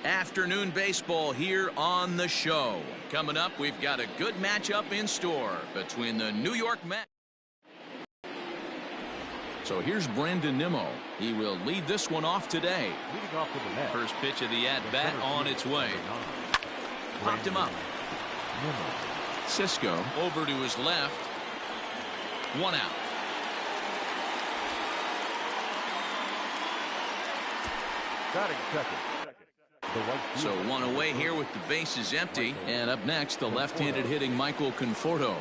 Afternoon baseball here on the show. Coming up, we've got a good matchup in store between the New York Mets. So here's Brandon Nimmo. He will lead this one off today. Leading off with the Mets. First pitch of the at-bat on its way. Popped him up. Cisco over to his left. One out. Batting second. So one away here with the bases empty. And up next, the left-handed hitting Michael Conforto.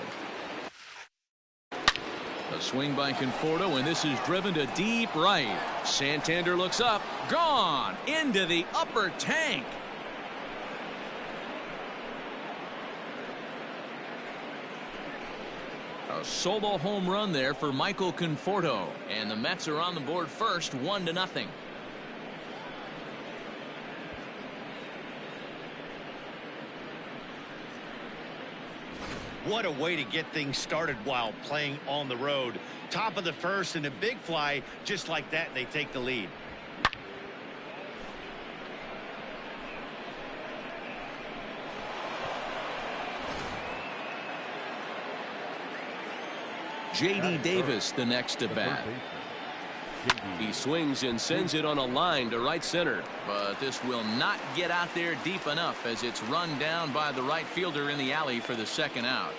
A swing by Conforto, and this is driven to deep right. Santander looks up. Gone into the upper tank. A solo home run there for Michael Conforto. And the Mets are on the board first, 1-0. What a way to get things started while playing on the road. Top of the first and a big fly. Just like that, they take the lead. J.D. Davis the next to bat. He swings and sends it on a line to right center. But this will not get out there deep enough as it's run down by the right fielder in the alley for the second out.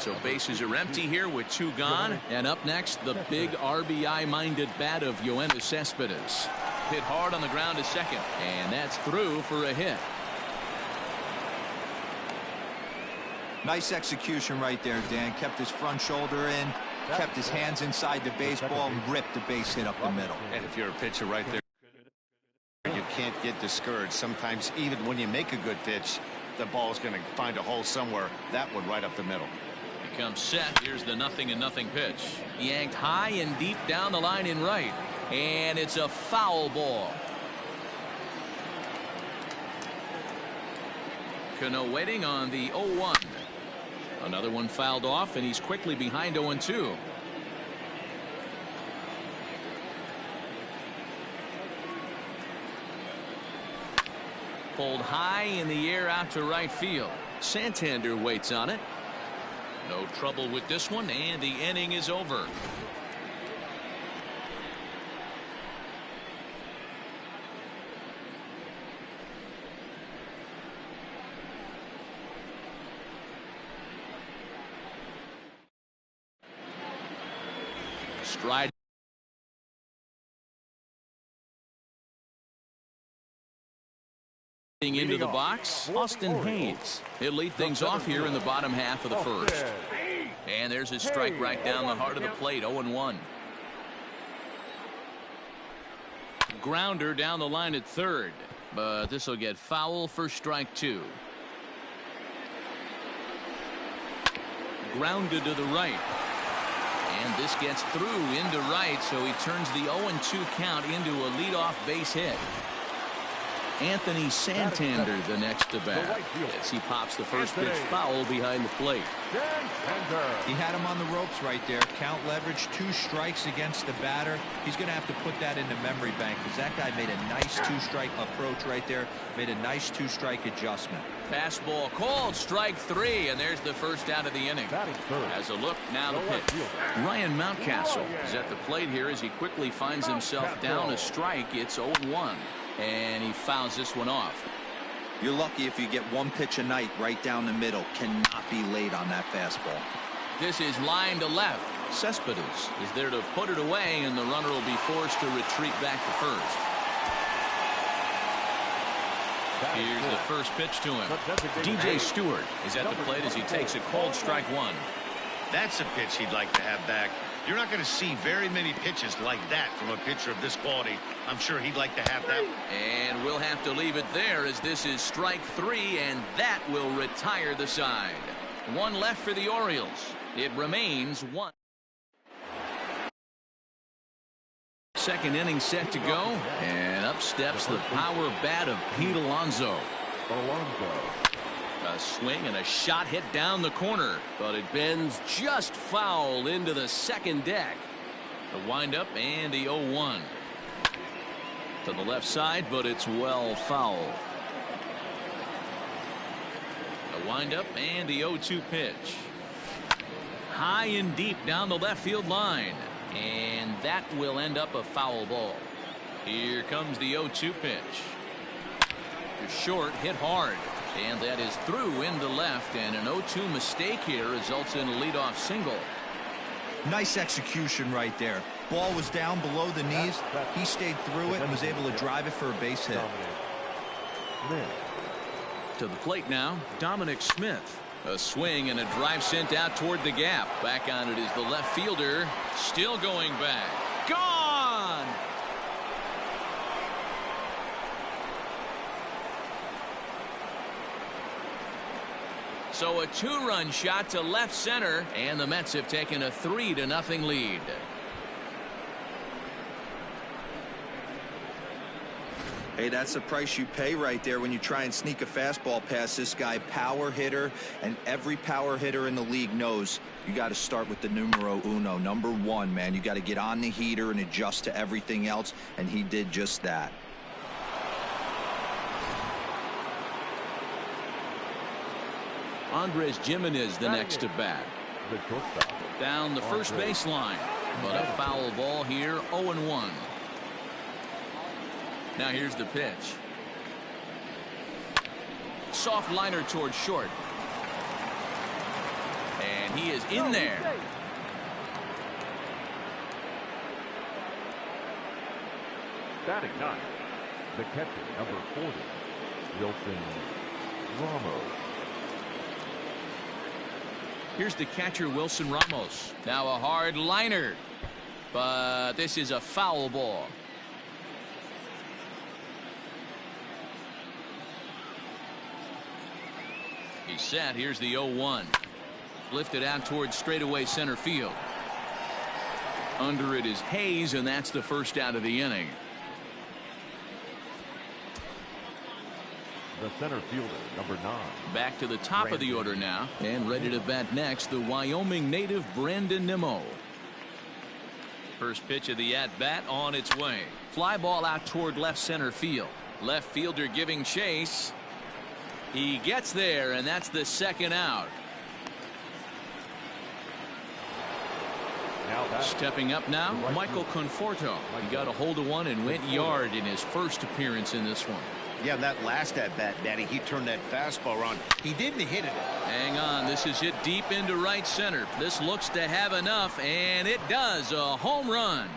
So bases are empty here with two gone. And up next, the big RBI-minded bat of Yoenis Cespedes. Hit hard on the ground to second. And that's through for a hit. Nice execution right there, Dan. Kept his front shoulder in, kept his hands inside the baseball, and ripped the base hit up the middle. And if you're a pitcher right there, you can't get discouraged. Sometimes even when you make a good pitch, the ball is going to find a hole somewhere. That one right up the middle. He comes set. Here's the 0-0 pitch. Yanked high and deep down the line in right. And it's a foul ball. Cano waiting on the 0-1. Another one fouled off, and he's quickly behind 0-2. Pulled high in the air out to right field. Santander waits on it. No trouble with this one, and the inning is over. Stride into the box, Austin Hayes. He'll lead things off here in the bottom half of the first. And there's his strike right down the heart of the plate, 0-1. Grounder down the line at third, but this will get foul for strike two. Grounded to the right. And this gets through into right, so he turns the 0-2 count into a leadoff base hit. Anthony Santander the next to bat as he pops the first pitch foul behind the plate. He had him on the ropes right there. Count leverage, 2 strikes against the batter. He's going to have to put that in the memory bank because that guy made a nice 2-strike approach right there. Made a nice 2-strike adjustment. Fastball called, strike 3, and there's the first out of the inning. As a look, now the pitch. Ryan Mountcastle is at the plate here as he quickly finds himself down a strike. It's 0-1. And he fouls this one off. You're lucky if you get one pitch a night right down the middle. Cannot be late on that fastball. This is line to left. Cespedes is there to put it away, and the runner will be forced to retreat back to first. Here's the first pitch to him. DJ Stewart is at the plate as he takes a called strike one. That's a pitch he'd like to have back. You're not going to see very many pitches like that from a pitcher of this quality. I'm sure he'd like to have that. And we'll have to leave it there as this is strike 3, and that will retire the side. One left for the Orioles. It remains 1. Second inning set to go, and up steps the power bat of Pete Alonso. A swing and a shot hit down the corner, but it bends just foul into the second deck. The windup and the 0-1. to the left side, but it's well fouled. The windup and the 0-2 pitch. High and deep down the left field line. And that will end up a foul ball. Here comes the 0-2 pitch. To short, hit hard. And that is through into left, and an 0-2 mistake here results in a leadoff single. Nice execution right there. Ball was down below the knees. He stayed through it and was able to drive it for a base hit. To the plate now, Dominic Smith. A swing and a drive sent out toward the gap. Back on it is the left fielder. Still going back. Gone! So a 2-run shot to left center, and the Mets have taken a 3-0 lead. Hey, that's the price you pay right there when you try and sneak a fastball past this guy. Power hitter, and every power hitter in the league knows you got to start with the numero uno, number 1, man. You got to get on the heater and adjust to everything else, and he did just that. Andres Gimenez the next to bat. Down the first baseline, but a foul ball here, 0-1. Now here's the pitch. Soft liner towards short. And he is in there. Batting ninth, the catcher, number 40, Wilson Ramos. Here's the catcher, Wilson Ramos. Now a hard liner. But this is a foul ball. He's set. Here's the 0-1. Lifted out towards straightaway center field. Under it is Hayes, and that's the first out of the inning. The center fielder, number 9. Back to the top of the order now, and ready to bat next, the Wyoming native Brandon Nimmo. First pitch of the at-bat on its way. Fly ball out toward left center field. Left fielder giving chase. He gets there, and that's the second out. Stepping up now, Michael Conforto. He got a hold of one and went yard in his first appearance in this one. Yeah, that last at-bat, Daddy, he turned that fastball around. He didn't hit it. Hang on, this is hit deep into right center. This looks to have enough, and it does. A home run.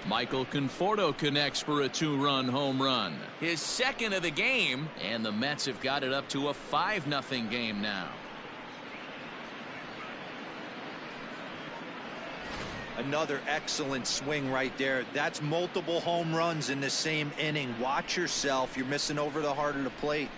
Michael Conforto connects for a 2-run home run. His second of the game, and the Mets have got it up to a 5-0 game now. Another excellent swing right there. That's multiple home runs in the same inning. Watch yourself. You're missing over the heart of the plate.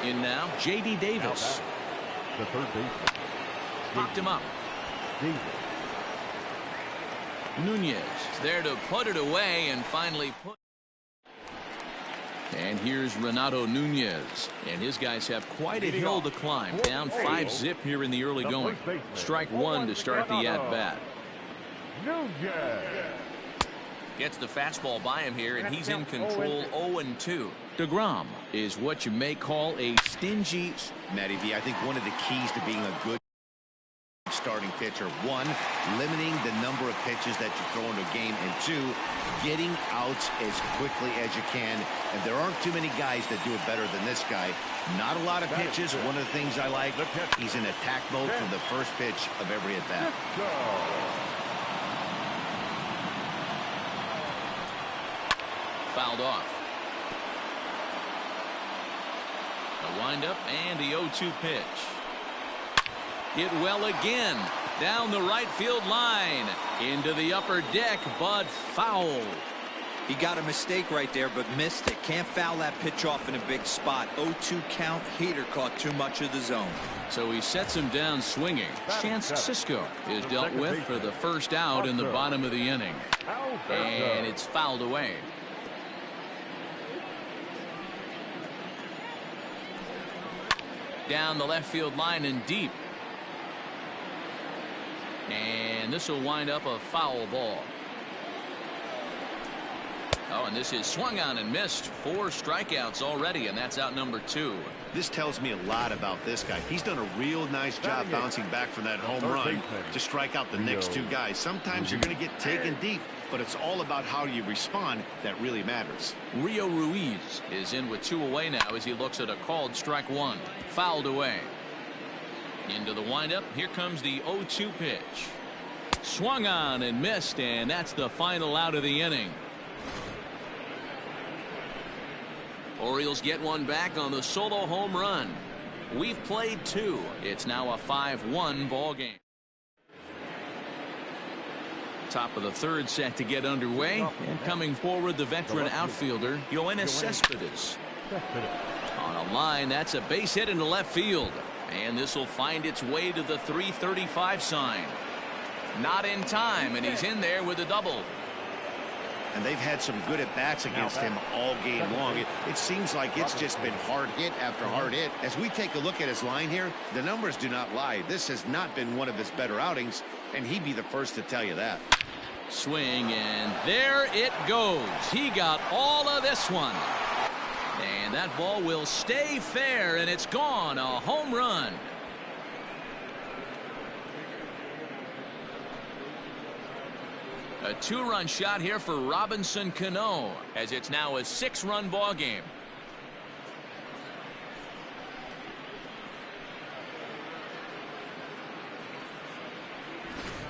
In now, J.D. Davis. The third baseman. Popped him up. Davis. Nunez there to put it away and finally put. And here's Renato Nunez, and his guys have quite a hill to climb. Down 5-0 here in the early going. Strike 1 to start the at-bat. Gets the fastball by him here, and he's in control. 0-2. DeGrom is what you may call a stingy. Matty V, I think one of the keys to being a good starting pitcher, 1, limiting the number of pitches that you throw into a game, and 2, getting outs as quickly as you can. And there aren't too many guys that do it better than this guy. Not a lot of pitches. One of the things I like, he's in attack mode from the first pitch of every at bat. Fouled off. A windup and the 0-2 pitch. Hit well again. Down the right field line. Into the upper deck, but foul. He got a mistake right there, but missed it. Can't foul that pitch off in a big spot. 0-2 count. Hader caught too much of the zone. So he sets him down swinging. Chance Sisco is dealt with for the first out in the bottom of the inning. And it's fouled away. Down the left field line and deep. And this will wind up a foul ball. Oh, and this is swung on and missed. 4 strikeouts already, and that's out number 2. This tells me a lot about this guy. He's done a real nice job bouncing back from that home run to strike out the next 2 guys. Sometimes you're going to get taken deep, but it's all about how you respond that really matters. Rio Ruiz is in with 2 away now as he looks at a called strike 1. Fouled away. Into the windup. Here comes the 0-2 pitch. Swung on and missed, and that's the final out of the inning. Orioles get one back on the solo home run. We've played 2. It's now a 5-1 ball game. Top of the 3rd set to get underway, and coming forward the veteran outfielder Yoenis Cespedes. On a line, that's a base hit into left field, and this will find its way to the 335 sign. Not in time, and he's in there with a double. And they've had some good at-bats against him all game long. It seems like it's just been hard hit after hard hit. As we take a look at his line here, the numbers do not lie. This has not been one of his better outings, and he'd be the first to tell you that. Swing, and there it goes. He got all of this one. And that ball will stay fair, and it's gone. A home run. A 2-run shot here for Robinson Cano, as it's now a 6-run ball game.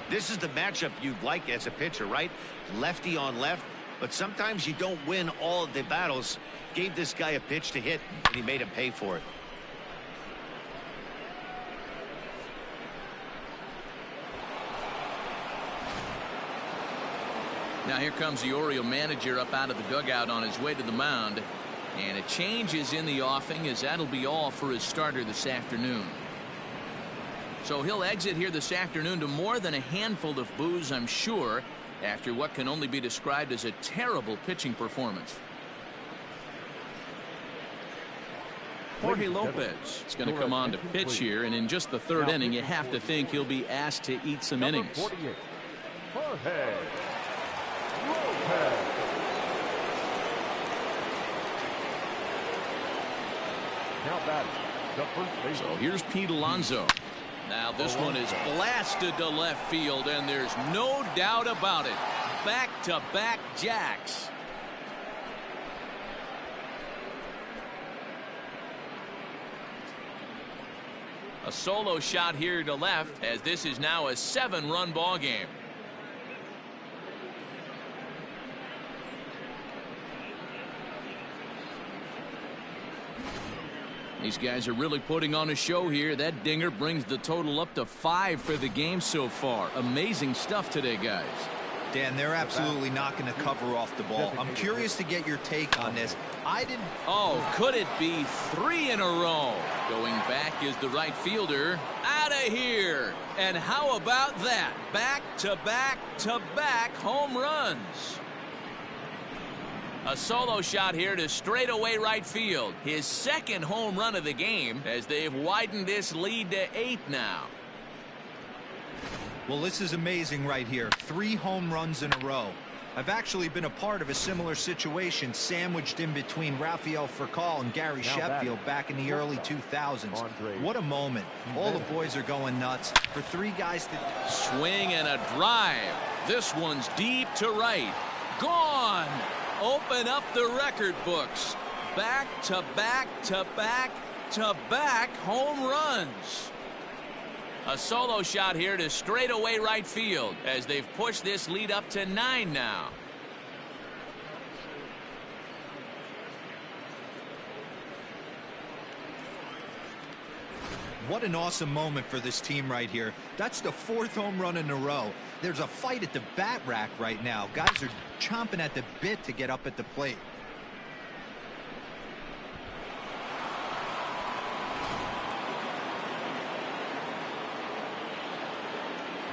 This is the matchup you'd like as a pitcher, right? Lefty on left, but sometimes you don't win all of the battles. Gave this guy a pitch to hit, and he made him pay for it. Now here comes the Oriole manager up out of the dugout on his way to the mound. And a change is in the offing, as that'll be all for his starter this afternoon. So he'll exit here this afternoon to more than a handful of boos, I'm sure, after what can only be described as a terrible pitching performance. Jorge Lopez is going to come on to pitch here, and in just the 3rd inning, you have to think he'll be asked to eat some innings. Jorge Lopez. Now batting, the first base. So here's Pete Alonso. Now this one is blasted to left field, and there's no doubt about it. Back-to-back jacks. A solo shot here to left, as this is now a 7-run ball game. These guys are really putting on a show here. That dinger brings the total up to 5 for the game so far. Amazing stuff today, guys. Dan, they're absolutely not going to cover off the ball. I'm curious to get your take on this. Oh, could it be 3 in a row? Going back is the right fielder. Out of here. And how about that? Back-to-back-to-back home runs. A solo shot here to straightaway right field. His 2nd home run of the game, as they've widened this lead to 8 now. Well, this is amazing right here. 3 home runs in a row. I've actually been a part of a similar situation, sandwiched in between Rafael Furcal and Gary Sheffield back in the early 2000s. What a moment. All the boys are going nuts. For 3 guys to swing and a drive. This one's deep to right. Gone. Open up the record books. Back-to-back-to-back-to-back home runs. A solo shot here to straightaway right field, as they've pushed this lead up to 9 now. What an awesome moment for this team right here. That's the 4th home run in a row. There's a fight at the bat rack right now. Guys are chomping at the bit to get up at the plate.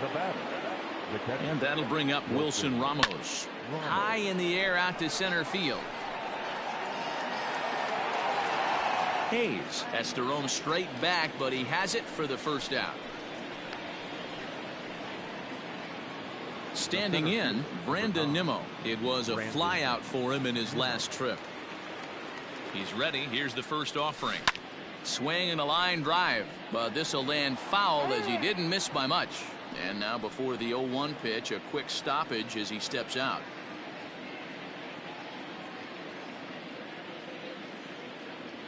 The batter, the catcher. And that'll bring up Wilson Ramos. High in the air out to center field. Hayes has to roam straight back, but he has it for the first out. Standing in, Brandon Nimmo. It was a flyout for him in his last trip. He's ready. Here's the first offering. Swing and a line drive, but this will land foul as he didn't miss by much. And now before the 0-1 pitch, a quick stoppage as he steps out.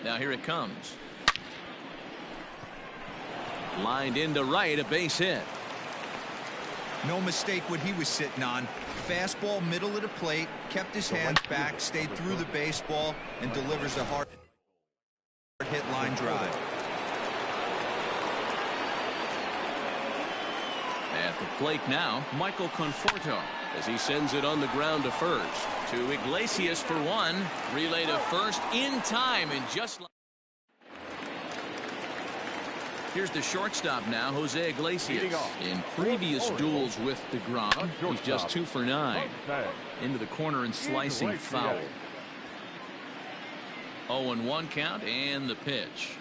Now here it comes. Lined into right, a base hit. No mistake what he was sitting on. Fastball middle of the plate, kept his hands back, stayed through the baseball, and delivers a hard hit line drive. At the plate now, Michael Conforto as he sends it on the ground to first. To Iglesias for one. Relay to first in time, and just like... Here's the shortstop now, Jose Iglesias. In previous duels with DeGrom, he's just 2 for 9. Into the corner and slicing foul. 0-1 count and the pitch.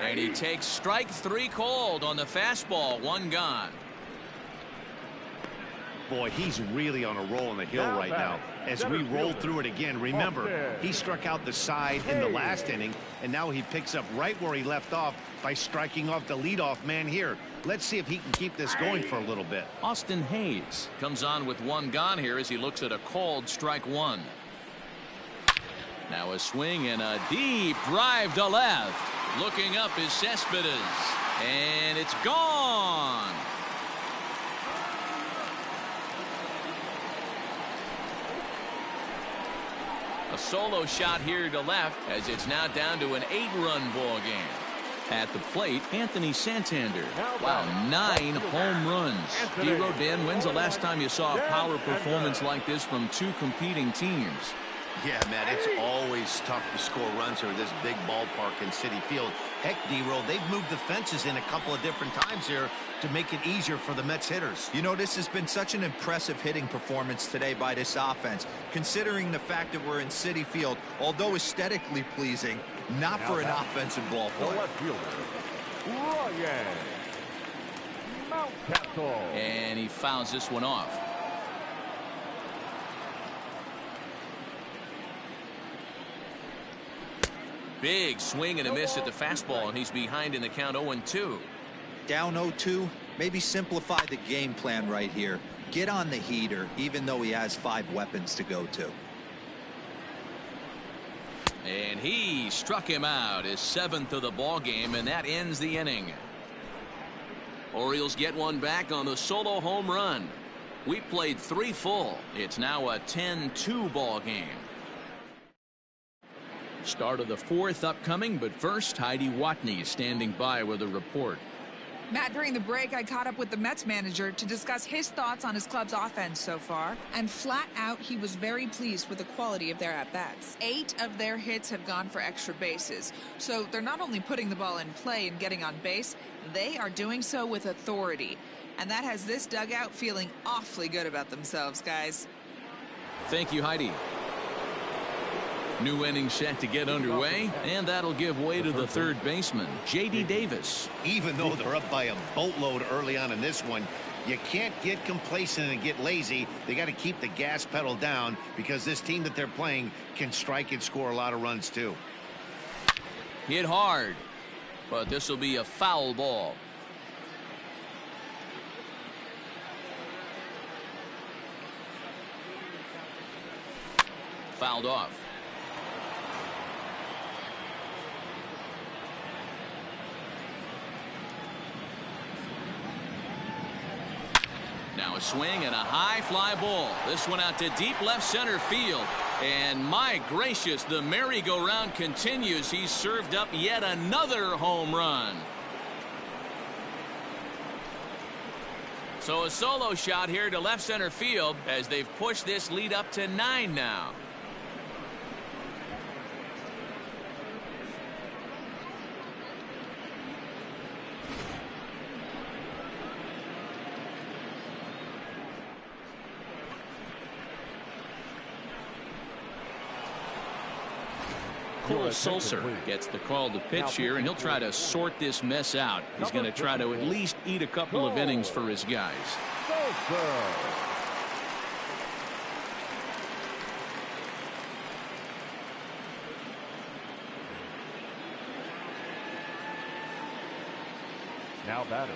And he takes strike 3 cold on the fastball. 1 gone. Boy, he's really on a roll on the hill right now. As we roll through it again, remember, he struck out the side in the last inning, and now he picks up right where he left off by striking off the leadoff man here. Let's see if he can keep this going for a little bit. Austin Hayes comes on with 1 gone here as he looks at a called strike 1. Now a swing and a deep drive to left. Looking up is Cespedes, and it's gone. A solo shot here to left as it's now down to an 8-run ball game. At the plate, Anthony Santander. Wow, 9 home runs. D-Rodin, when's the last time you saw a power performance like this from 2 competing teams? Yeah, Matt, it's always tough to score runs here at this big ballpark in Citi Field. Heck, D-Roll, they've moved the fences in a couple of different times here to make it easier for the Mets hitters. You know, this has been such an impressive hitting performance today by this offense, considering the fact that we're in Citi Field, although aesthetically pleasing, not for an offensive ball The player. left fielder, Ryan Mountcastle. And he fouls this one off. Big swing and a miss at the fastball, and he's behind in the count 0-2. Down 0-2, maybe simplify the game plan right here. Get on the heater, even though he has 5 weapons to go to. And he struck him out, his 7th of the ball game, and that ends the inning. Orioles get one back on the solo home run. We played 3 full. It's now a 10-2 ball game. Start of the 4th upcoming, but first, Heidi Watney is standing by with a report. Matt, during the break, I caught up with the Mets manager to discuss his thoughts on his club's offense so far. And flat out, he was very pleased with the quality of their at-bats. 8 of their hits have gone for extra bases. So they're not only putting the ball in play and getting on base, they are doing so with authority. And that has this dugout feeling awfully good about themselves, guys. Thank you, Heidi. New inning set to get underway, and that'll give way to the third baseman, J.D. Davis. Even though they're up by a boatload early on in this one, you can't get complacent and get lazy. They got to keep the gas pedal down because this team that they're playing can strike and score a lot of runs too. Hit hard, but this will be a foul ball. Fouled off. Now a swing and a high fly ball. This one out to deep left center field. And my gracious, the merry-go-round continues. He's served up yet another home run. So a solo shot here to left center field as they've pushed this lead up to 9 now. Cole Sulser gets the call to pitch here, and he'll try to sort this mess out. He's going to try to at least eat a couple of innings for his guys. Now batter.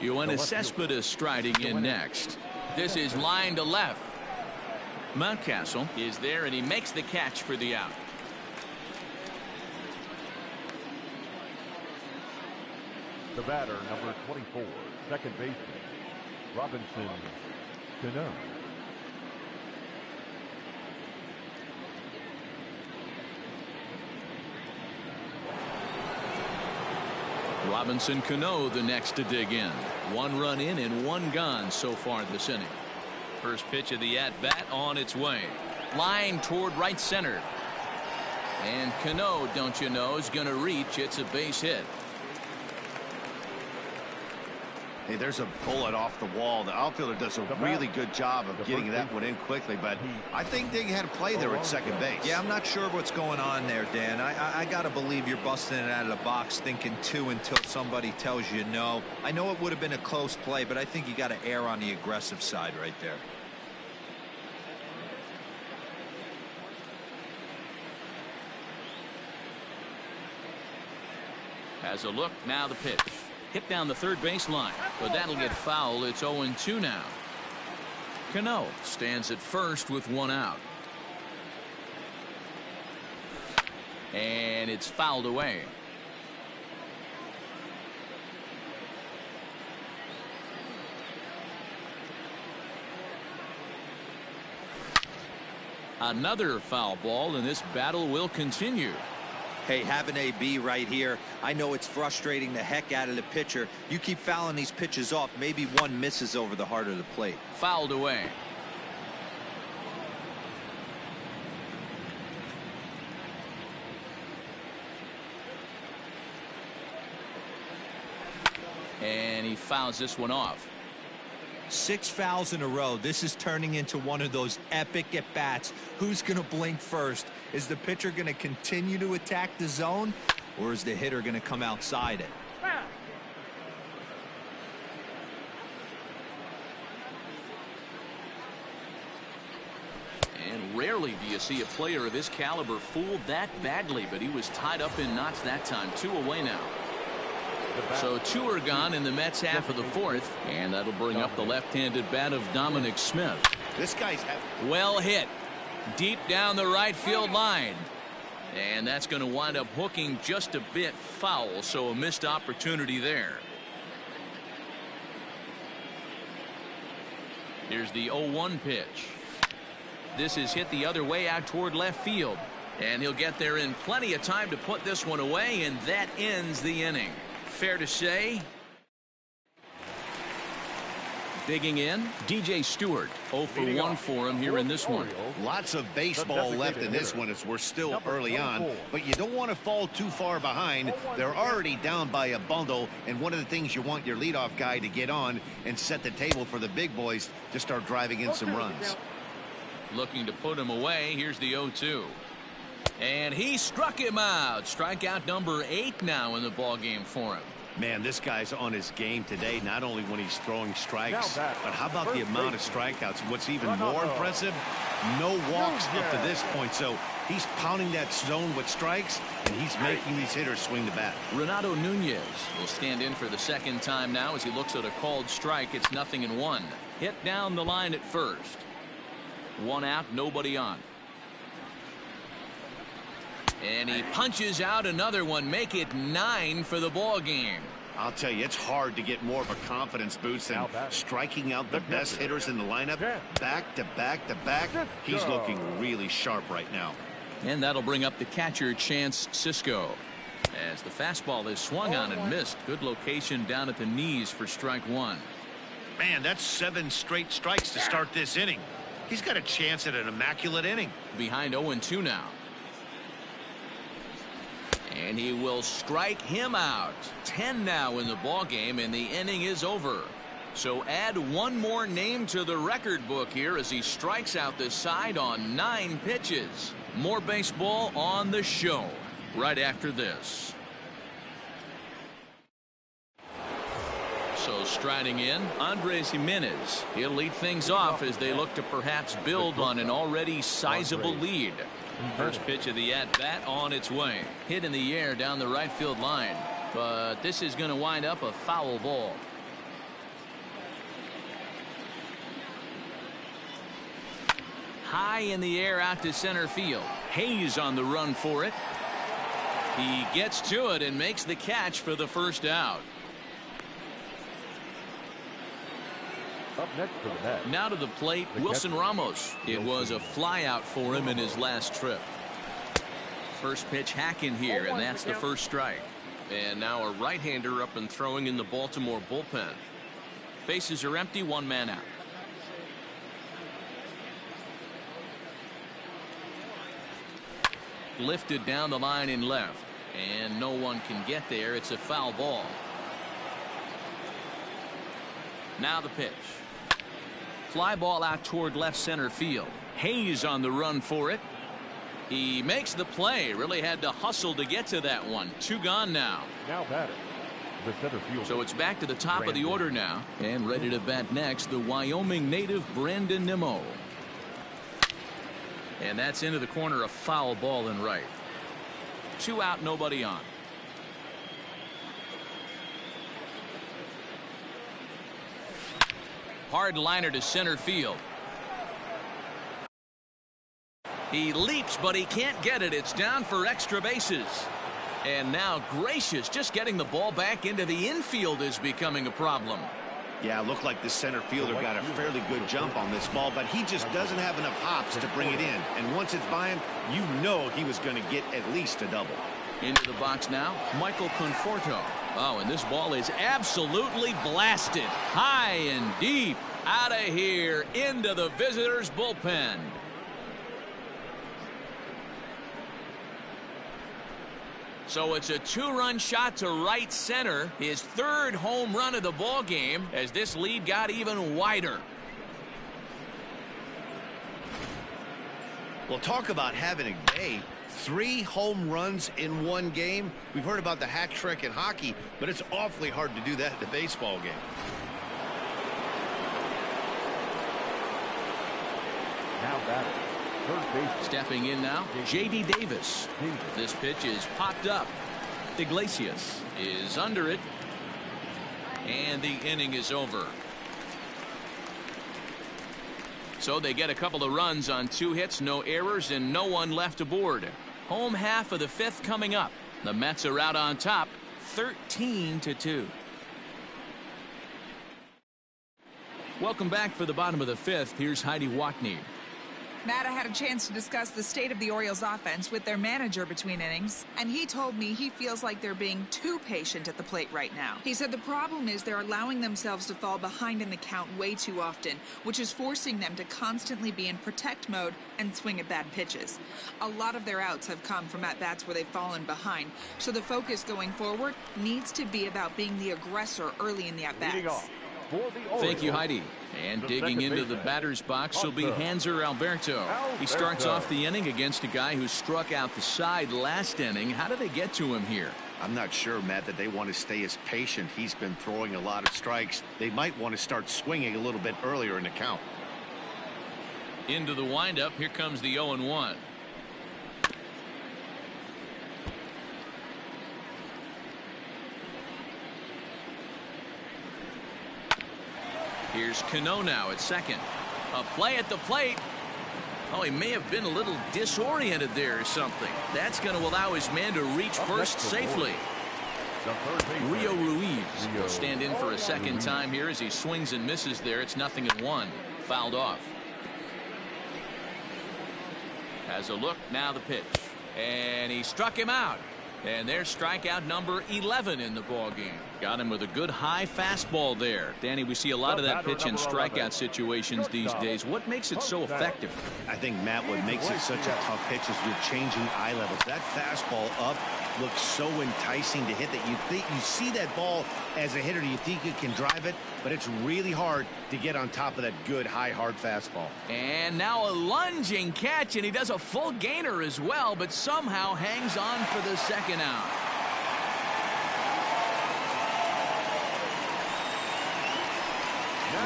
Yoenis Cespedes striding in next. This is line to left. Mountcastle is there, and he makes the catch for the out. The batter, number 24, second baseman, Robinson Cano. Robinson Cano the next to dig in. 1 run in and 1 gone so far this inning. First pitch of the at-bat on its way. Line toward right center. And Cano, don't you know, is going to reach. It's a base hit. Hey, there's a bullet off the wall. The outfielder does a really good job of getting that one in quickly, but I think they had a play there at second base. Yeah, I'm not sure what's going on there, Dan. I got to believe you're busting it out of the box thinking 2 until somebody tells you no. I know it would have been a close play, but I think you got to err on the aggressive side right there. Has a look, now the pitch. Hit down the third base line, but that'll get foul. It's 0-2 now. Cano stands at first with 1 out. And it's fouled away. Another foul ball, and this battle will continue. Hey, have an AB right here. I know it's frustrating the heck out of the pitcher. You keep fouling these pitches off, maybe one misses over the heart of the plate. Fouled away. And he fouls this one off. 6 fouls in a row. This is turning into one of those epic at-bats. Who's going to blink first? Is the pitcher going to continue to attack the zone, or is the hitter going to come outside it? And rarely do you see a player of his caliber fooled that badly, but he was tied up in knots that time. 2 away now. So 2 are gone in the Mets half of the 4th, and that'll bring up the left-handed bat of Dominic Smith. This guy's well hit deep down the right field line, and that's going to wind up hooking just a bit foul, so a missed opportunity there. Here's the 0-1 pitch. This is hit the other way out toward left field, and he'll get there in plenty of time to put this one away, and that ends the inning. Fair to say. Digging in, DJ Stewart. 0 for 1 for him here in this one. Lots of baseball left in this one as we're still early on, but you don't want to fall too far behind. They're already down by a bundle, and one of the things you want your leadoff guy to get on and set the table for the big boys to start driving in some runs. Looking to put him away. Here's the 0-2. And he struck him out. Strikeout number 8 now in the ball game for him. Man, this guy's on his game today, not only when he's throwing strikes, but how about the amount of strikeouts? What's even more impressive, no walks up to this point. So he's pounding that zone with strikes, and he's making these hitters swing the bat. Renato Nunez will stand in for the second time now as he looks at a called strike. It's 0-1. Hit down the line at first. 1 out, nobody on. And he punches out another one, make it 9 for the ball game. I'll tell you, it's hard to get more of a confidence boost than striking out the best hitters in the lineup back to back to back. He's looking really sharp right now. And that'll bring up the catcher, Chance Sisco. As the fastball is swung on and missed. Good location down at the knees for strike one. Man, that's 7 straight strikes to start this inning. He's got a chance at an immaculate inning. Behind 0-2 now. And he will strike him out. 10 now in the ball game, and the inning is over. So add one more name to the record book here as he strikes out the side on 9 pitches. More baseball on the show right after this. So striding in, Andres Gimenez. He'll lead things off as they look to perhaps build on an already sizable lead. First pitch of the at-bat on its way. Hit in the air down the right field line. But this is going to wind up a foul ball. High in the air out to center field. Hayes on the run for it. He gets to it and makes the catch for the first out. Up next for the Mets. Now to the plate, Wilson Ramos. It was a fly out for him in his last trip. First pitch hack in here, and that's the first strike. And now a right-hander up and throwing in the Baltimore bullpen. Bases are empty, 1 man out. Lifted down the line in left, and no one can get there. It's a foul ball. Now the pitch. Fly ball out toward left center field. Hayes on the run for it. He makes the play. Really had to hustle to get to that one. 2 gone now. Now batter, the center fielder. So it's back to the top of the order now. And ready to bat next, the Wyoming native Brandon Nimmo. And that's into the corner, a foul ball in right. 2 out, nobody on. Hard liner to center field. He leaps, but he can't get it. It's down for extra bases. And now Gracious just getting the ball back into the infield is becoming a problem. Yeah, it looked like the center fielder got a fairly good jump on this ball, but he just doesn't have enough hops to bring it in. And once it's by him, you know he was going to get at least a double. Into the box now, Michael Conforto. Oh, and this ball is absolutely blasted. High and deep. Out of here into the visitors' bullpen. So it's a 2-run shot to right center. His 3rd home run of the ball game as this lead got even wider. Well, talk about having a day. 3 home runs in 1 game. We've heard about the hat trick in hockey, but it's awfully hard to do that in a baseball game. Now batter, third base. Stepping in now, J.D. Davis. This pitch is popped up. Iglesias is under it. And the inning is over. So they get a couple of runs on 2 hits, no errors, and no one left aboard. Home half of the 5th coming up. The Mets are out on top, 13-2. Welcome back for the bottom of the 5th. Here's Heidi Watney. Matt, I had a chance to discuss the state of the Orioles offense with their manager between innings, and he told me he feels like they're being too patient at the plate right now. He said the problem is they're allowing themselves to fall behind in the count way too often, which is forcing them to constantly be in protect mode and swing at bad pitches. A lot of their outs have come from at-bats where they've fallen behind, so the focus going forward needs to be about being the aggressor early in the at-bats. Thank you, Heidi. And digging into the batter's box will be Hanser Alberto. He starts off the inning against a guy who struck out the side last inning. How did they get to him here? I'm not sure, Matt, that they want to stay as patient. He's been throwing a lot of strikes. They might want to start swinging a little bit earlier in the count. Into the windup. Here comes the 0-1. Here's Cano now at second. A play at the plate. Oh, he may have been a little disoriented there or something. That's going to allow his man to reach first safely. The third baseman. Rio Ruiz will stand in for a second time here as he swings and misses there. It's 0-1. Fouled off. Has a look, now the pitch. And he struck him out. And there's strikeout number 11 in the ball game. Got him with a good high fastball there. Danny, we see a lot of that pitch in strikeout situations these days. What makes it so effective? I think, Matt, what makes it such a tough pitch is you're changing eye levels. That fastball up looks so enticing to hit that you see that ball as a hitter. You think you can drive it, but it's really hard to get on top of that good high hard fastball. And now a lunging catch, and he does a full gainer as well, but somehow hangs on for the second out.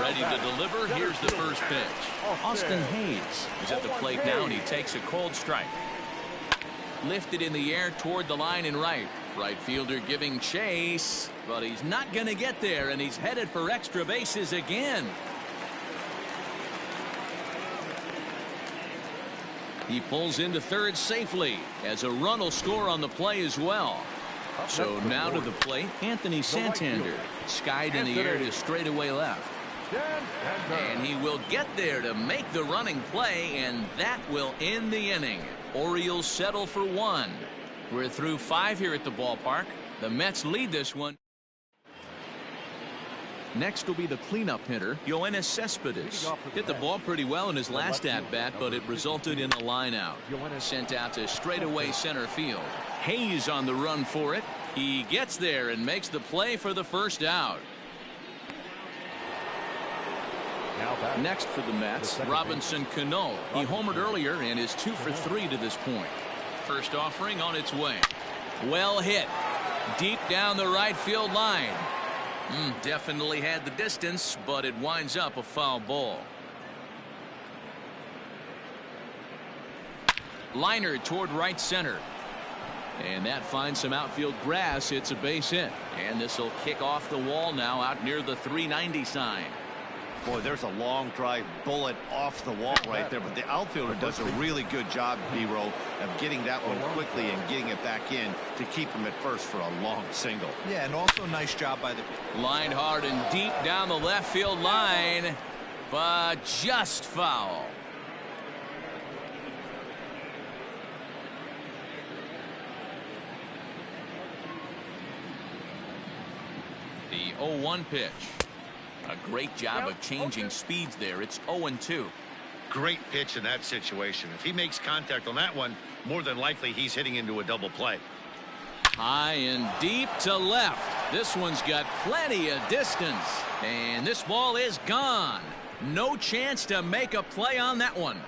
Ready to deliver. Here's the first pitch. Austin Hayes is at the plate now, and he takes a cold strike. Lifted in the air toward the line and right. Right fielder giving chase, but he's not going to get there, and he's headed for extra bases again. He pulls into third safely as a run will score on the play as well. So now to the plate, Anthony Santander. Skied in the air to straightaway left. And he will get there to make the running play, and that will end the inning. Orioles settle for 1. We're through 5 here at the ballpark. The Mets lead this one. Next will be the cleanup hitter, Yoenis Cespedes. Hit the ball pretty well in his last at-bat, but it resulted in a line-out. Sent out to straightaway center field. Hayes on the run for it. He gets there and makes the play for the first out. Next for the Mets, Robinson Cano. He homered earlier and is 2 for 3 to this point. First offering on its way. Well hit. Deep down the right field line. Definitely had the distance, but it winds up a foul ball. Liner toward right center. And that finds some outfield grass. It's a base hit. And this will kick off the wall now out near the 390 sign. Boy, there's a long drive bullet off the wall right there, but the outfielder does a really good job, B-Row, of getting that one quickly and getting it back in to keep him at first for a long single. Yeah, and also nice job by the... Line hard and deep down the left field line, but just foul. The 0-1 pitch. A great job of changing speeds there. It's 0-2. Great pitch in that situation. If he makes contact on that one, more than likely he's hitting into a double play. High and deep to left. This one's got plenty of distance. And this ball is gone. No chance to make a play on that one.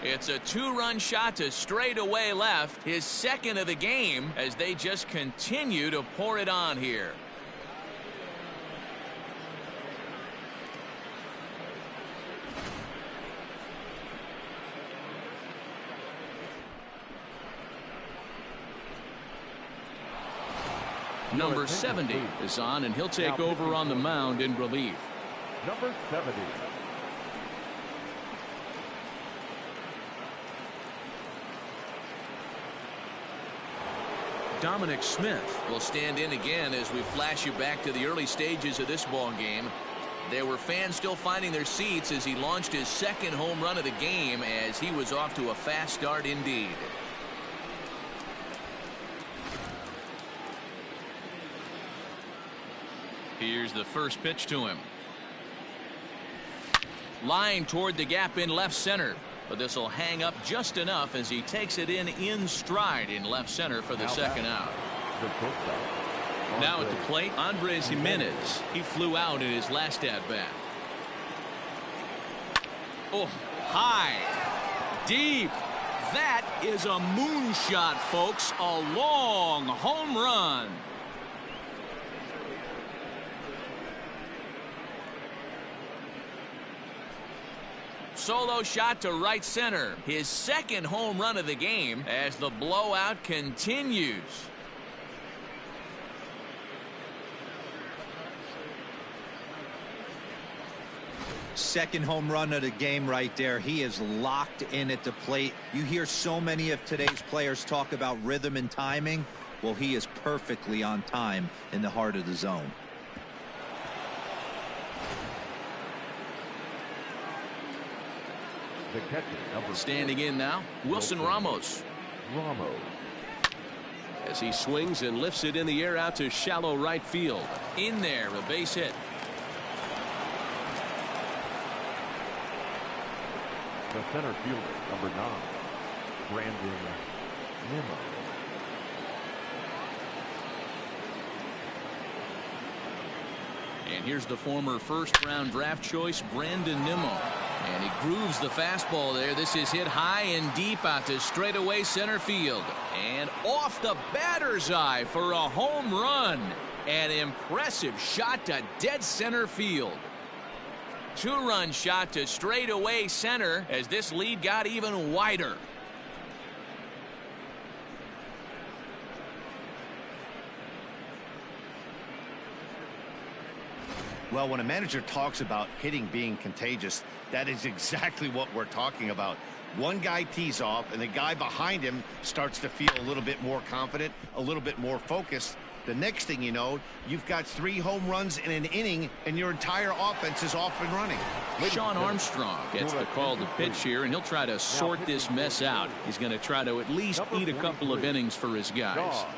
It's a 2-run shot to straightaway left, his second of the game, as they just continue to pour it on here. Number 70 is on, and he'll take over on the mound in relief. Number 70. Dominic Smith will stand in again as we flash you back to the early stages of this ball game. There were fans still finding their seats as he launched his second home run of the game, as he was off to a fast start indeed. Here's the first pitch to him. Line toward the gap in left center. But this will hang up just enough as he takes it in stride in left center for the second out. Now at the plate, Andres Gimenez. He flew out in his last at-bat. Oh, high, deep. That is a moonshot, folks. A long home run. Solo shot to right center. His second home run of the game as the blowout continues. Second home run of the game right there. He is locked in at the plate. You hear so many of today's players talk about rhythm and timing. Well, he is perfectly on time in the heart of the zone. The catcher, number Standing in now, Wilson Ramos. Ramos. As he swings and lifts it in the air out to shallow right field. In there, a base hit. The center fielder, number 9, Brandon Nimmo. And here's the former first-round draft choice, Brandon Nimmo. And he grooves the fastball there. This is hit high and deep out to straightaway center field. And off the batter's eye for a home run. An impressive shot to dead center field. Two-run shot to straightaway center as this lead got even wider. Well, when a manager talks about hitting being contagious, that is exactly what we're talking about. One guy tees off, and the guy behind him starts to feel a little bit more confident, a little bit more focused. The next thing you know, you've got 3 home runs in an inning, and your entire offense is off and running. Sean Armstrong gets the call to pitch here, and he'll try to sort this mess out. He's going to try to at least eat a couple of innings for his guys. Armstrong.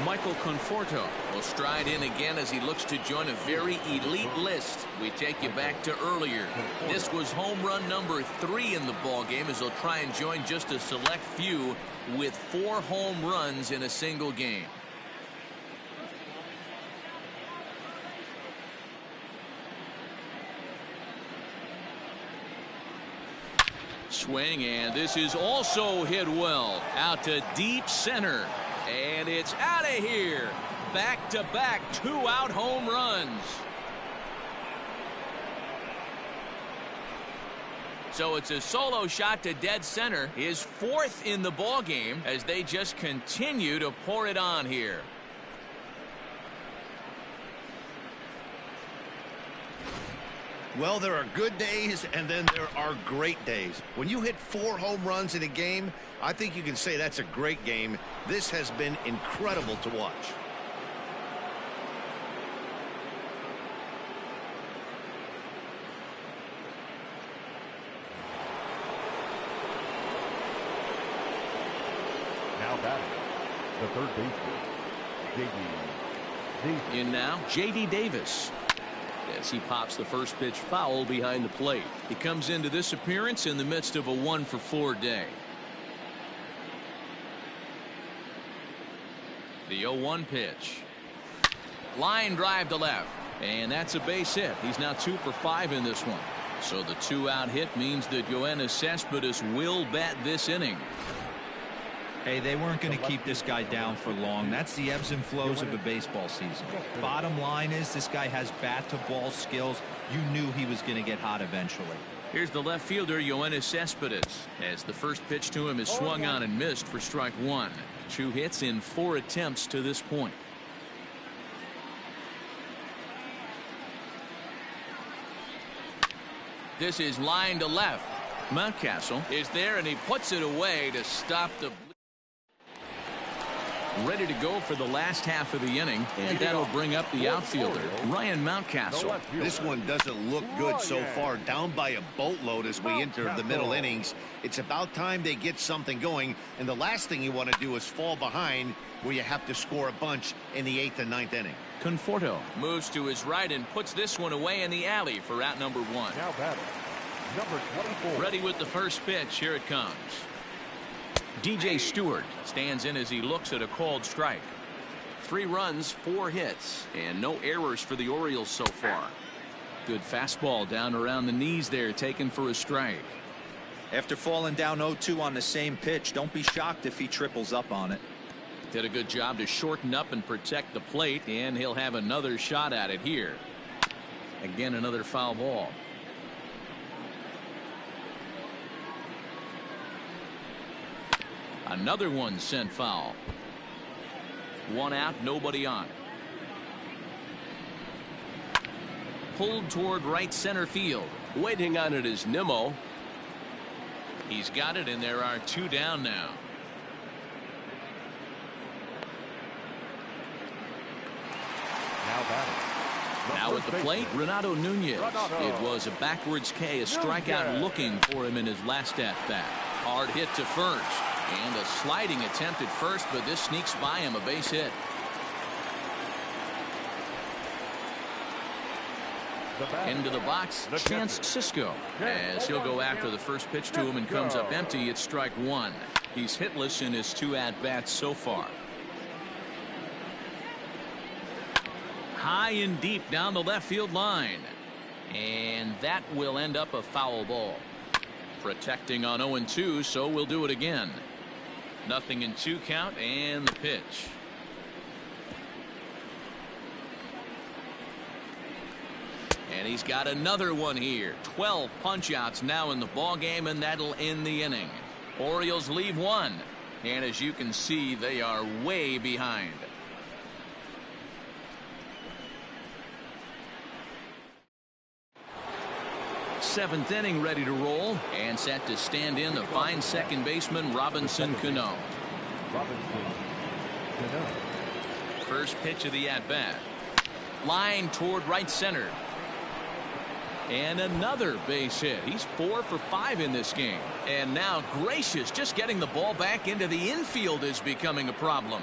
Michael Conforto will stride in again as he looks to join a very elite list. We take you back to earlier. This was home run number 3 in the ballgame as he'll try and join just a select few with 4 home runs in a single game. Swing, and this is also hit well out to deep center. And it's out of here. Back-to-back 2-out home runs. So it's a solo shot to dead center, his 4th in the ballgame as they just continue to pour it on here. Well, there are good days, and then there are great days. When you hit 4 home runs in a game, I think you can say that's a great game. This has been incredible to watch. Now batting, the third baseman, J.D. Davis. In now, J.D. Davis. As he pops the first pitch foul behind the plate. He comes into this appearance in the midst of a 1-for-4 day. The 0-1 pitch. Line drive to left. And that's a base hit. He's now 2 for 5 in this one. So the 2-out hit means that Yoenis Cespedes will bat this inning. Hey, they weren't going to keep this guy down for long. That's the ebbs and flows of a baseball season. Bottom line is this guy has bat-to-ball skills. You knew he was going to get hot eventually. Here's the left fielder, Yoenis Cespedes, as the first pitch to him is swung on and missed for strike 1. 2 hits in 4 attempts to this point. This is line to left. Mountcastle is there, and he puts it away to stop the... Ready to go for the last half of the inning, and that'll bring up the outfielder, Ryan Mountcastle. This one doesn't look good so far. Down by a boatload as we enter the middle innings. It's about time they get something going, and the last thing you want to do is fall behind where you have to score a bunch in the 8th and 9th inning. Conforto moves to his right and puts this one away in the alley for out number 1. Now batting, number 24. Ready with the first pitch. Here it comes. DJ Stewart stands in as he looks at a called strike. 3 runs, 4 hits, and no errors for the Orioles so far. Good fastball down around the knees there, taken for a strike. After falling down 0-2 on the same pitch, don't be shocked if he triples up on it. Did a good job to shorten up and protect the plate, and he'll have another shot at it here. Again, another foul ball. Another one sent foul. 1 out, nobody on. pulled toward right center field. Waiting on it is Nimmo. He's got it, and there are 2 down now. Now batting. Now at the plate, Renato Nunez. Renato. It was a backwards K, a strikeout Nunez. looking for him in his last at-bat. Hard hit to first, and a sliding attempt at first, but this sneaks by him, a base hit. Into the box, Chance Sisco, as he'll go after the first pitch to him and comes up empty. It's strike 1. He's hitless in his 2 at-bats so far. High and deep down the left field line, and that will end up a foul ball. Protecting on 0-2, so we'll do it again. 0-2 count, and the pitch. And he's got another one here. 12 punch-outs now in the ball game, and that'll end the inning. Orioles leave 1, and as you can see, they are way behind. Seventh inning ready to roll, and set to stand in the fine second baseman Robinson Cano. First pitch of the at-bat. Line toward right center. And another base hit. He's 4 for 5 in this game. And now Gracious just getting the ball back into the infield is becoming a problem.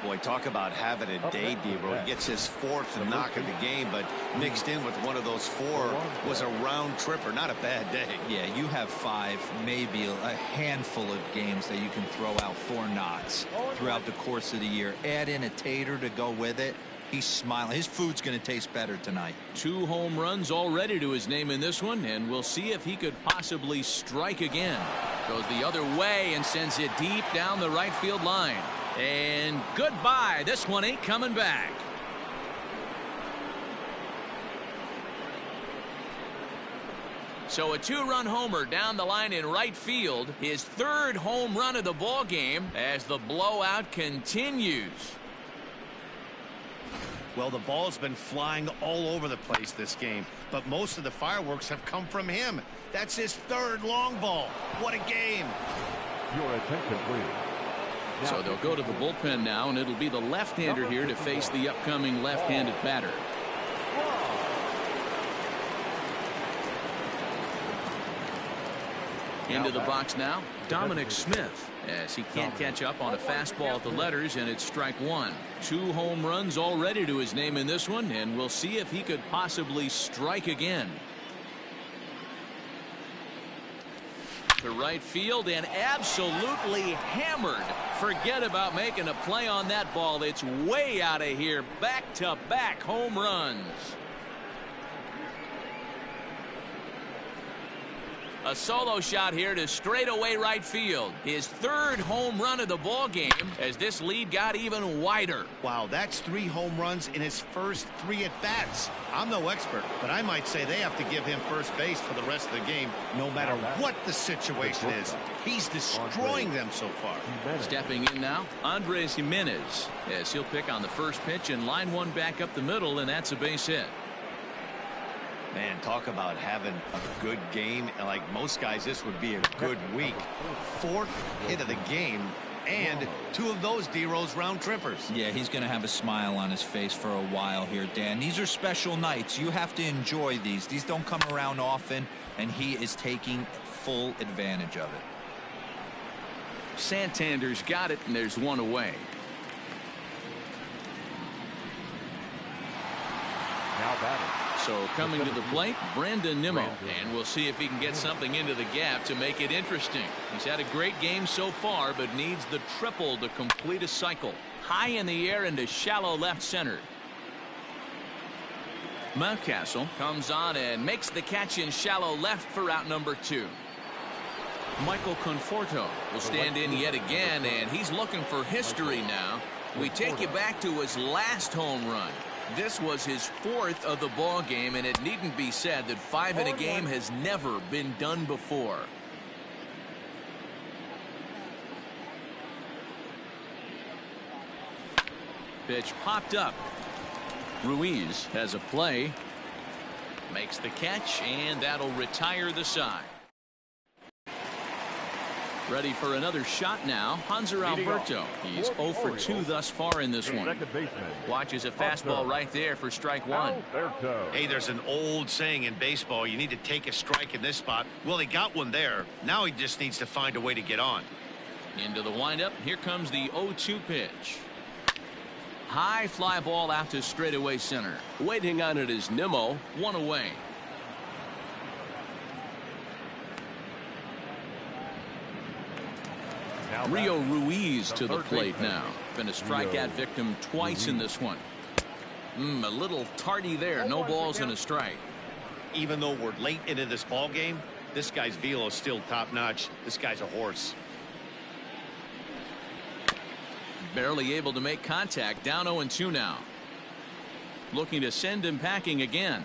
Boy, talk about having a day, Debo. He gets his 4th knock of the game, but mixed in with one of those 4 was a round tripper. Not a bad day. Yeah, you have 5, maybe a handful of games that you can throw out 4 knocks throughout the course of the year. Add in a tater to go with it. He's smiling. His food's going to taste better tonight. 2 home runs already to his name in this one, and we'll see if he could possibly strike again. Goes the other way and sends it deep down the right field line. And goodbye. This one ain't coming back. So a 2-run homer down the line in right field. His 3rd home run of the ball game as the blowout continues. Well, the ball's been flying all over the place this game, but most of the fireworks have come from him. That's his 3rd long ball. What a game. Your attention, please. So they'll go to the bullpen now, and it'll be the left-hander here to face the upcoming left-handed batter. Into the box now, Dominic Smith, as he can't catch up on a fastball at the letters, and it's strike 1. 2 home runs already to his name in this one, and we'll see if he could possibly strike again. To right field and absolutely hammered. Forget about making a play on that ball. It's way out of here. Back-to-back home runs. A solo shot here to straightaway right field. His 3rd home run of the ball game as this lead got even wider. Wow, that's 3 home runs in his first 3 at-bats. I'm no expert, but I might say they have to give him first base for the rest of the game, no matter what the situation is. He's destroying them so far. Stepping in now, Andres Jimenez, as he'll pick on the first pitch and line one back up the middle, and that's a base hit. Man, talk about having a good game. Like most guys, this would be a good week. 4th hit of the game, and 2 of those D-Rose round trippers. Yeah, he's going to have a smile on his face for a while here, Dan. These are special nights. You have to enjoy these. These don't come around often, and he is taking full advantage of it. Santander's got it, and there's 1 away. Now batting. So coming to the plate, Brandon Nimmo, and we'll see if he can get something into the gap to make it interesting. He's had a great game so far, but needs the triple to complete a cycle. High in the air into shallow left center. Mountcastle comes on and makes the catch in shallow left for out number 2. Michael Conforto will stand in yet again, and he's looking for history now. We take you back to his last home run. This was his 4th of the ball game, and it needn't be said that 5 in a game has never been done before. Pitch popped up. Ruiz has a play. Makes the catch, and that'll retire the side. Ready for another shot now, Hanser Alberto. He's 0 for 2 thus far in this one. Watches a fastball right there for strike one. Hey, there's an old saying in baseball, you need to take a strike in this spot. Well, he got one there. Now he just needs to find a way to get on. Into the windup. Here comes the 0-2 pitch. High fly ball out to straightaway center. Waiting on it is Nimmo. One away. Rio Ruiz to the plate now. Been a strikeout victim twice in this one. A little tardy there. No balls and a strike. Even though we're late into this ball game, this guy's velo is still top notch. This guy's a horse. Barely able to make contact. Down 0-2 now. Looking to send him packing again.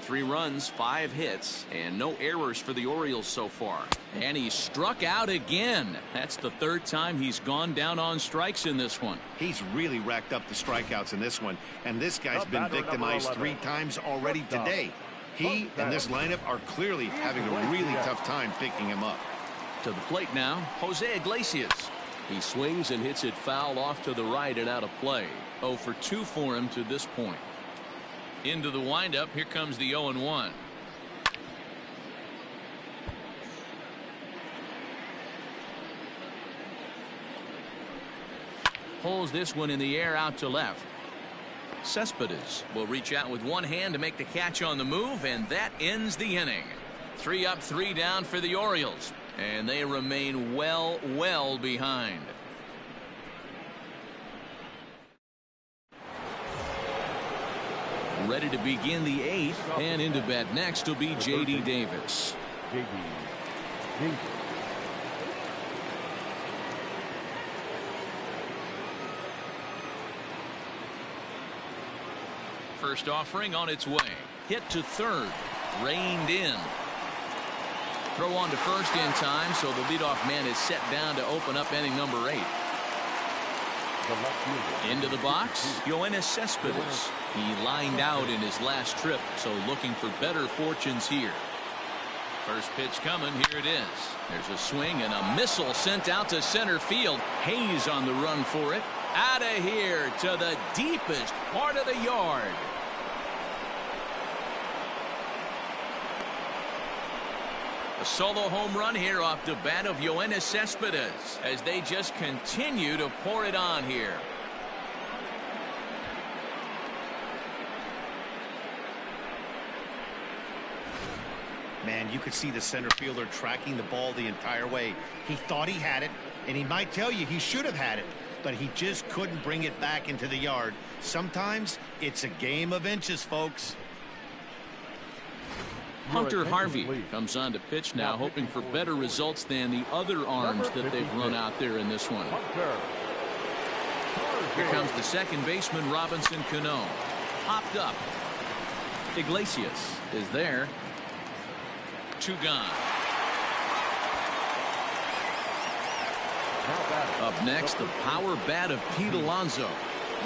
3 runs, 5 hits, and no errors for the Orioles so far. And he struck out again. That's the 3rd time he's gone down on strikes in this one. He's really racked up the strikeouts in this one, and this guy's been victimized 3 times already today. He and this lineup are clearly having a really tough time picking him up. To the plate now, Jose Iglesias. He swings and hits it foul off to the right and out of play. 0 for 2 for him to this point. Into the windup. Here comes the 0-1. Pulls this one in the air out to left. Cespedes will reach out with one hand to make the catch on the move, and that ends the inning. 3 up, 3 down for the Orioles, and they remain well behind. Ready to begin the 8th, and into bat next will be J.D. Davis. First offering on its way. Hit to third. Reined in. Throw on to first in time, so the leadoff man is set down to open up inning number 8. Into the box, Yoenis Cespedes. He lined out in his last trip, so looking for better fortunes here. First pitch coming. Here it is. There's a swing and a missile sent out to center field. Hayes on the run for it. Out of here to the deepest part of the yard. A solo home run here off the bat of Yoenis Cespedes as they just continue to pour it on here. Man, you could see the center fielder tracking the ball the entire way. He thought he had it, and he might tell you he should have had it, but he just couldn't bring it back into the yard. Sometimes it's a game of inches, folks. Hunter Harvey comes on to pitch now, hoping for better results than the other arms that they've run out there in this one. Here comes the second baseman, Robinson Cano. Popped up. Iglesias is there. 2 gone. Up next, the power bat of Pete Alonso.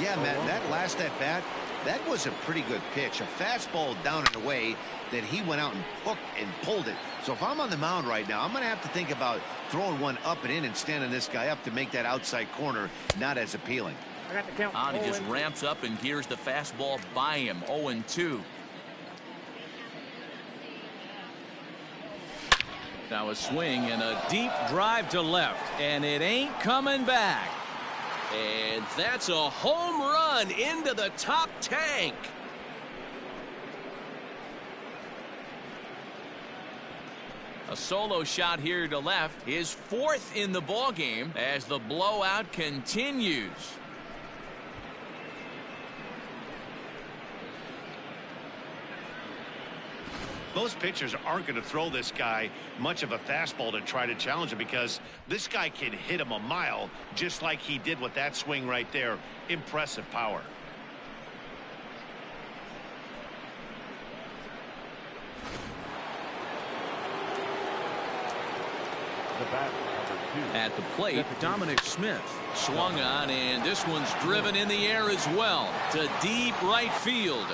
Yeah, Matt, that last at bat, that was a pretty good pitch. A fastball down and away that he went out and hooked and pulled it. So if I'm on the mound right now, I'm going to have to think about throwing one up and in and standing this guy up to make that outside corner not as appealing. He just ramps up and gears the fastball by him. 0-2. Now a swing and a deep drive to left, and it ain't coming back. And that's a home run into the top tank. A solo shot here to left, his 4th in the ball game as the blowout continues. Most pitchers aren't going to throw this guy much of a fastball to try to challenge him, because this guy can hit him a mile just like he did with that swing right there. Impressive power. The bat, number At the plate, Dominic Smith. Swung on, and this one's driven in the air as well to deep right field.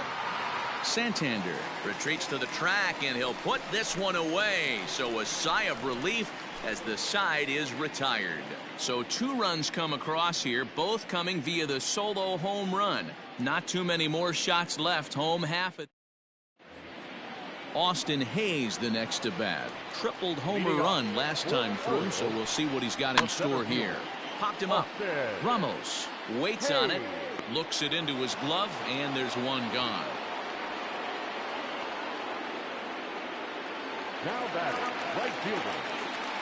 Santander retreats to the track, and he'll put this one away. So a sigh of relief as the side is retired. So 2 runs come across here, both coming via the solo home run. Not too many more shots left. Home half. Austin Hayes the next to bat. Tripled homer run last time through, so we'll see what he's got in store here. Popped him up. Ramos waits on it, looks it into his glove, and there's one gone. Now batting, right fielder,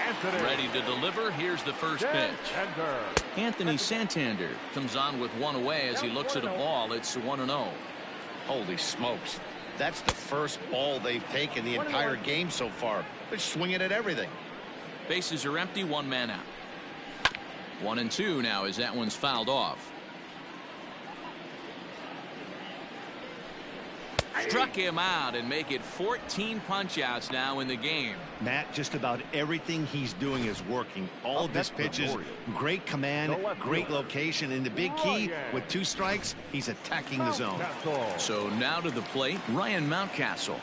Anthony. Ready to deliver. Here's the first pitch. Anthony Santander comes on with one away as he looks at a ball. It's 1-0. Holy smokes. That's the first ball they've taken the entire game so far. They're swinging at everything. Bases are empty, 1 man out. 1-2 now as that one's fouled off. Struck him out and make it 14 punch-outs now in the game. Matt, just about everything he's doing is working. All of his pitches, great command, great location, and the big key, with 2 strikes, he's attacking the zone. So now to the plate, Ryan Mountcastle.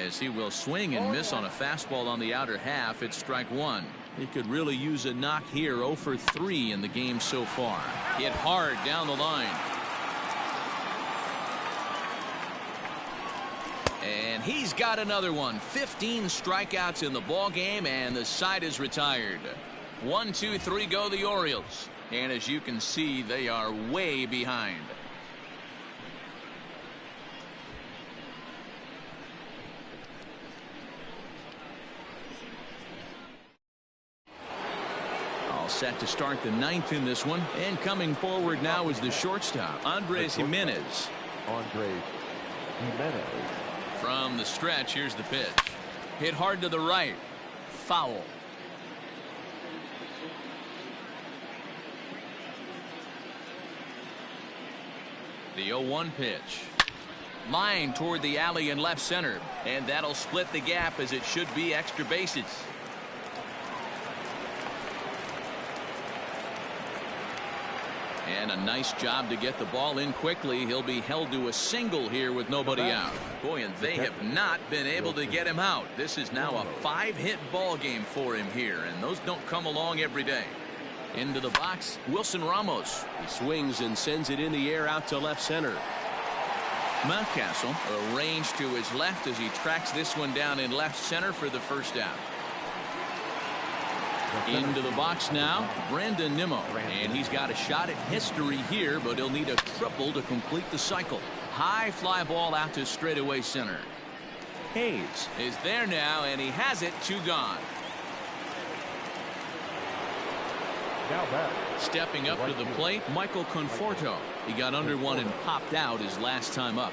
As he will swing and miss on a fastball on the outer half, it's strike 1. He could really use a knock here. 0 for 3 in the game so far. Hit hard down the line. And he's got another one. 15 strikeouts in the ball game, and the side is retired. 1, 2, 3 go the Orioles. And as you can see, they are way behind. All set to start the 9th in this one. And coming forward now is the shortstop, Andres Gimenez. Andres Gimenez. From the stretch, here's the pitch. Hit hard to the right. Foul. The 0-1 pitch. Line toward the alley in left center. And that'll split the gap as it should be extra bases. And a nice job to get the ball in quickly. He'll be held to a single here with nobody out. Boy, and they have not been able to get him out. This is now a 5-hit ball game for him here, and those don't come along every day. Into the box, Wilson Ramos. He swings and sends it in the air out to left center. Mountcastle arranged to his left as he tracks this one down in left center for the first out. Into the box now, Brandon Nimmo, and he's got a shot at history here, but he'll need a triple to complete the cycle. High fly ball out to straightaway center. Hayes is there now, and he has it. 2 gone. Now back. Stepping up to the plate, Michael Conforto. He got under one and popped out his last time up.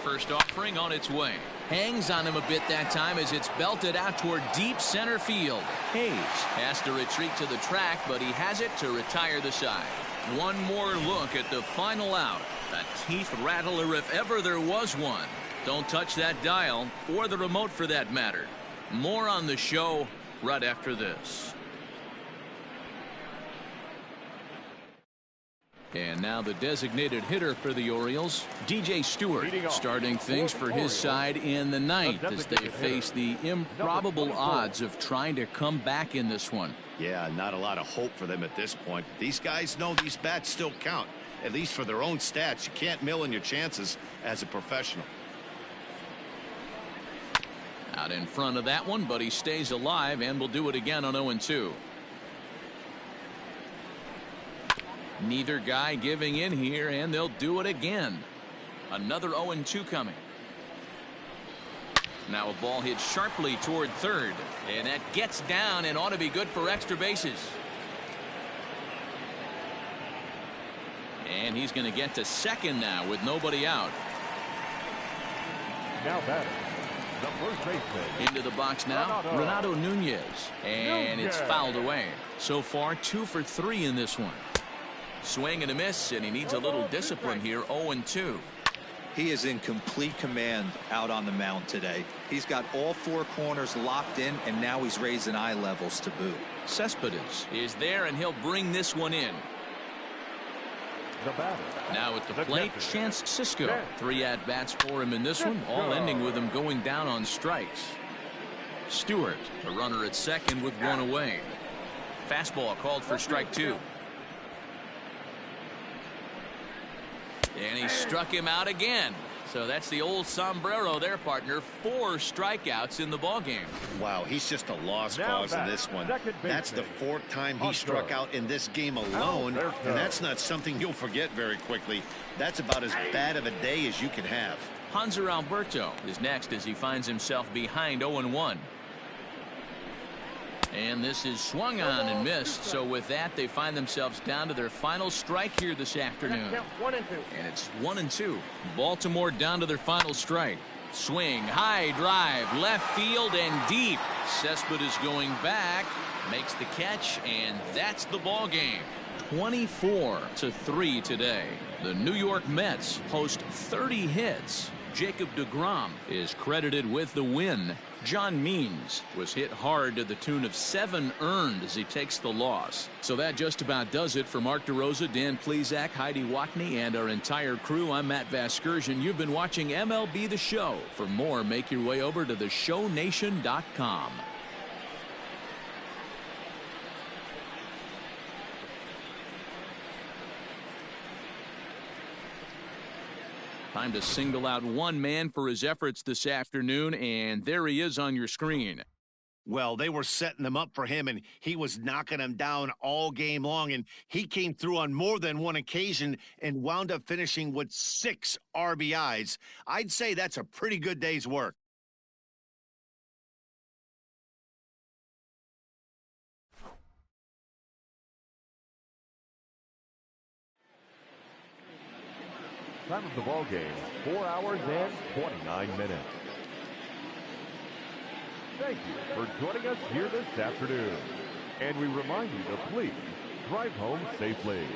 First offering on its way. Hangs on him a bit that time as it's belted out toward deep center field. Hayes has to retreat to the track, but he has it to retire the side. One more look at the final out. A teeth rattler if ever there was one. Don't touch that dial, or the remote for that matter. More on the show right after this. And now the designated hitter for the Orioles, DJ Stewart, starting things for his side in the 9th as they face the improbable odds of trying to come back in this one. Yeah, not a lot of hope for them at this point. These guys know these bats still count, at least for their own stats. You can't mill in your chances as a professional. Out in front of that one, but he stays alive and will do it again on 0-2. Neither guy giving in here, and they'll do it again. Another 0-2 coming. Now a ball hit sharply toward third, and that gets down and ought to be good for extra bases. And he's going to get to second now with nobody out. Now batting, the first baseman. Into the box now, Renato Nunez, and it's fouled away. So far 2 for 3 in this one. Swing and a miss, and he needs a little discipline here. 0-2. He is in complete command out on the mound today. He's got all four corners locked in, and now he's raising eye levels to boot. Cespedes is there, and he'll bring this one in. The batter. Now at the plate, Chance Sisco. 3 at-bats for him in this one, all ending with him going down on strikes. Stewart, a runner at second with 1 away. Fastball called for strike 2. And he struck him out again. So that's the old sombrero there, partner. 4 strikeouts in the ballgame. Wow, he's just a lost cause in this one. That's the 4th time he struck out in this game alone, and that's not something you'll forget very quickly. That's about as bad of a day as you can have. Hanser Alberto is next as he finds himself behind 0-1. And this is swung on and missed. So with that, they find themselves down to their final strike here this afternoon. And it's 1-2. Baltimore down to their final strike. Swing, high drive, left field and deep. Cespedes going back, makes the catch, and that's the ball game. 24-3 today. The New York Mets host 30 hits. Jacob deGrom is credited with the win. John Means was hit hard to the tune of 7 earned as he takes the loss. So that just about does it for Mark DeRosa, Dan Plesac, Heidi Watney, and our entire crew. I'm Matt Vasgersian. You've been watching MLB The Show. For more, make your way over to theshownation.com. Time to single out one man for his efforts this afternoon, and there he is on your screen. Well, they were setting them up for him, and he was knocking them down all game long, and he came through on more than one occasion and wound up finishing with 6 RBIs. I'd say that's a pretty good day's work. Time of the ball game, 4 hours and 29 minutes. Thank you for joining us here this afternoon. And we remind you to please drive home safely.